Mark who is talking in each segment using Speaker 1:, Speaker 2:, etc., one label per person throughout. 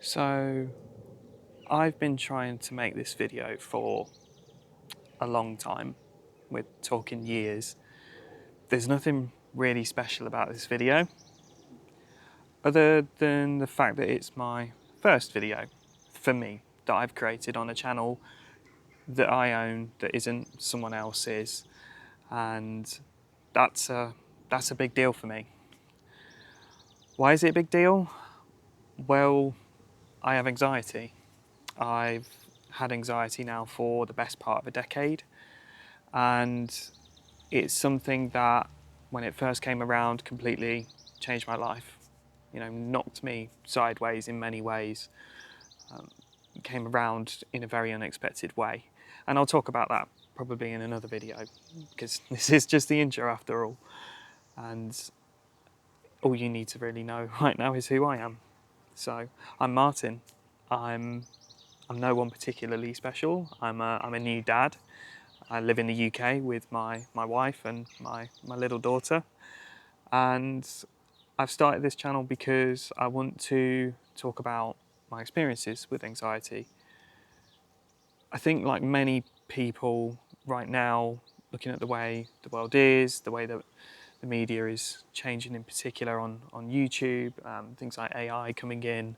Speaker 1: So I've been trying to make this video for a long time. We're talking years. There's nothing really special about this video other than the fact that it's my first video for me that I've created on a channel that I own that isn't someone else's, and that's a big deal for me. Why is it a big deal? Well, I have anxiety. I've had anxiety now for the best part of a decade, and it's something that when it first came around completely changed my life. Knocked me sideways in many ways. Came around in a very unexpected way, and I'll talk about that probably in another video, because this is just the intro after all, and all you need to really know right now is who I am. So I'm Martin. I'm no one particularly special. I'm a new dad. I live in the UK with my wife and my little daughter, and I've started this channel because I want to talk about my experiences with anxiety. I think, like many people right now, looking at the way the world is, the way that the media is changing, in particular on YouTube, things like AI coming in,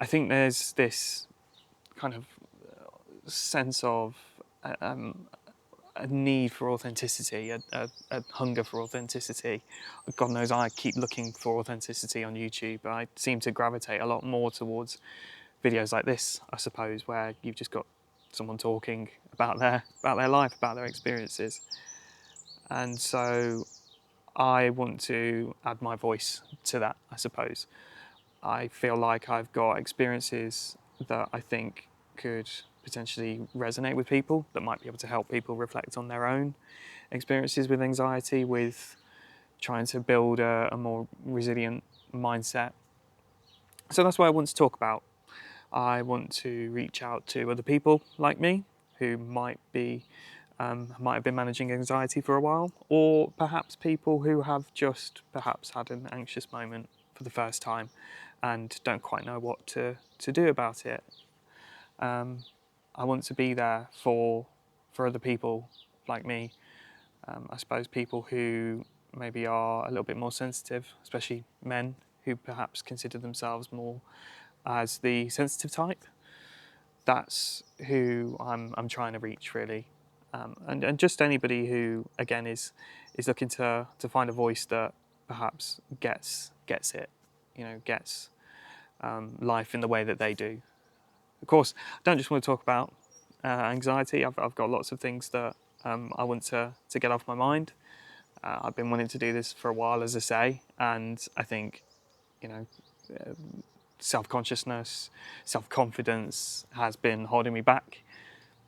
Speaker 1: I think there's this kind of sense of a need for authenticity, a hunger for authenticity. God knows I keep looking for authenticity on YouTube. I seem to gravitate a lot more towards videos like this, I suppose, where you've just got someone talking about their life, about their experiences. And so I want to add my voice to that, I suppose. I feel like I've got experiences that I think could potentially resonate with people, that might be able to help people reflect on their own experiences with anxiety, with trying to build a more resilient mindset. So that's what I want to talk about. I want to reach out to other people like me who might have been managing anxiety for a while, or perhaps people who have just perhaps had an anxious moment for the first time and don't quite know what to do about it. I want to be there for other people like me. I suppose people who maybe are a little bit more sensitive, especially men who perhaps consider themselves more as the sensitive type. That's who I'm trying to reach, really. And just anybody who, again, is looking to find a voice that perhaps gets it, gets life in the way that they do. Of course, I don't just want to talk about anxiety. I've got lots of things that I want to get off my mind. I've been wanting to do this for a while, as I say, and I think, self-consciousness, self-confidence has been holding me back,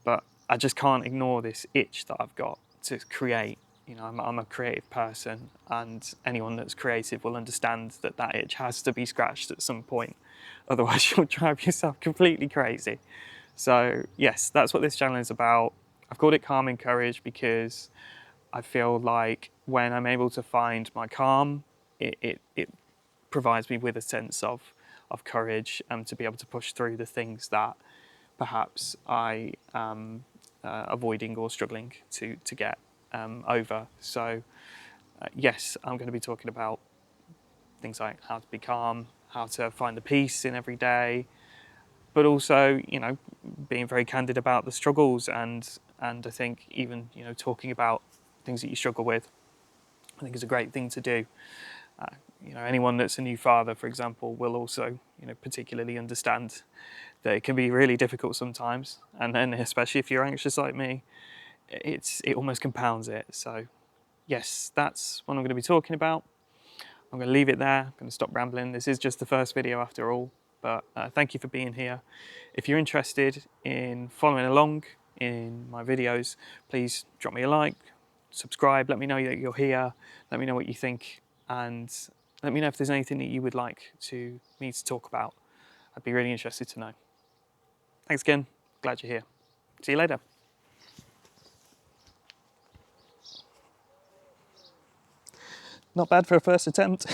Speaker 1: but I just can't ignore this itch that I've got to create. I'm a creative person, and anyone that's creative will understand that that itch has to be scratched at some point. Otherwise, you'll drive yourself completely crazy. So yes, that's what this channel is about. I've called it Calming Courage because I feel like when I'm able to find my calm, it provides me with a sense of courage, to be able to push through the things that perhaps I am avoiding or struggling to get over. So yes, I'm going to be talking about things like how to be calm, how to find the peace in every day, but also, being very candid about the struggles, and I think even, talking about things that you struggle with, I think is a great thing to do. Anyone that's a new father, for example, will also, particularly understand that it can be really difficult sometimes, and then especially if you're anxious like me, it almost compounds it. So yes, that's what I'm going to be talking about. I'm going to leave it there. I'm going to stop rambling. This is just the first video after all, but thank you for being here. If you're interested in following along in my videos, please drop me a like, subscribe, let me know that you're here, let me know what you think, and let me know if there's anything that you would like me to talk about. I'd be really interested to know. Thanks again. Glad you're here. See you later. Not bad for a first attempt.